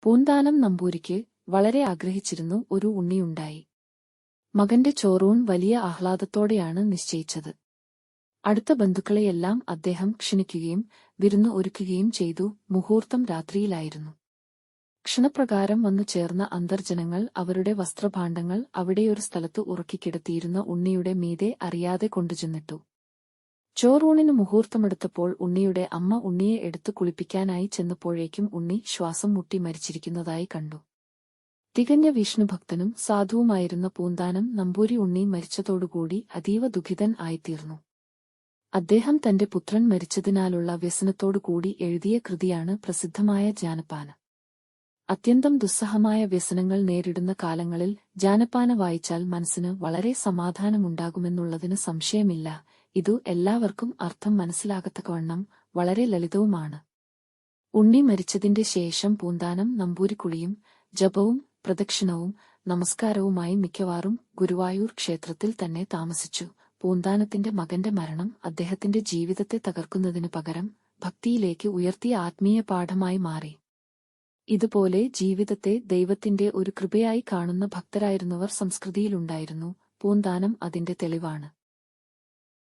പൂന്താനം നമ്പൂരിക്ക് വളരെ ആഗ്രഹിച്ചിരുന്നു ഒരു ഉണ്ണിയുണ്ടായി. മകന്റെ ചോറൂൺ വലിയ ആഹ്ലാദത്തോടെയാണ് നിശ്ചയിച്ചത്. അടുത്ത ബന്ധുക്കളെയെല്ലാം അദ്ദേഹം ക്ഷണിക്കുകയും വിരുന്ന് ഒരുക്കുകയും ചെയ്തു. മുഹൂർത്തം രാത്രിയിലായിരുന്നു. ക്ഷണപ്രകാരം വന്നു ചേർന്ന അന്തർജനങ്ങൾ അവരുടെ വസ്ത്രഭാണ്ഡങ്ങൾ അവിടെയൊരു സ്ഥലത്ത് ഉറക്കിക്കിടത്തിയിരുന്ന ഉണ്ണിയുടെ മീതെ അറിയാതെ കൊണ്ടുചെന്നിട്ടു. ചോറൂണിന് മുഹൂർത്തമെടുത്തപ്പോൾ ഉണ്ണിയുടെ അമ്മ ഉണ്ണിയെ എടുത്തു കുളിപ്പിക്കാനായി ചെന്നപ്പോഴേക്കും ഉണ്ണി ശ്വാസം മുട്ടി മരിച്ചിരിക്കുന്നതായി കണ്ടു. തികഞ്ഞ വിഷ്ണുഭക്തനും സാധുവുമായിരുന്ന പൂന്താനം നമ്പൂരി ഉണ്ണി മരിച്ചതോടുകൂടി അതീവ ദുഃഖിതൻ ആയിത്തീർന്നു. അദ്ദേഹം തന്റെ പുത്രൻ മരിച്ചതിനാലുള്ള വ്യസനത്തോടുകൂടി എഴുതിയ കൃതിയാണ് പ്രസിദ്ധമായ ജാനപ്പാന. അത്യന്തം ദുസ്സഹമായ വ്യസനങ്ങൾ നേരിടുന്ന കാലങ്ങളിൽ ജാനപ്പാന വായിച്ചാൽ മനസ്സിന് വളരെ സമാധാനമുണ്ടാകുമെന്നുള്ളതിന് സംശയമില്ല. ഇതു എല്ലാവർക്കും അർത്ഥം മനസ്സിലാകത്തക്കവണ്ണം വളരെ ലളിതവുമാണ്. ഉണ്ണി മരിച്ചതിന്റെ ശേഷം പൂന്താനം നമ്പൂരിക്കുളിയും ജപവും പ്രദക്ഷിണവും നമസ്കാരവുമായി മിക്കവാറും ഗുരുവായൂർ ക്ഷേത്രത്തിൽ തന്നെ താമസിച്ചു. പൂന്താനത്തിന്റെ മകന്റെ മരണം അദ്ദേഹത്തിന്റെ ജീവിതത്തെ തകർക്കുന്നതിനു പകരം ഭക്തിയിലേക്ക് ഉയർത്തിയ ആത്മീയ പാഠമായി മാറി. ഇതുപോലെ ജീവിതത്തെ ദൈവത്തിന്റെ ഒരു കൃപയായി കാണുന്ന ഭക്തരായിരുന്നവർ സംസ്കൃതിയിലുണ്ടായിരുന്നു. പൂന്താനം അതിന്റെ തെളിവാണ്.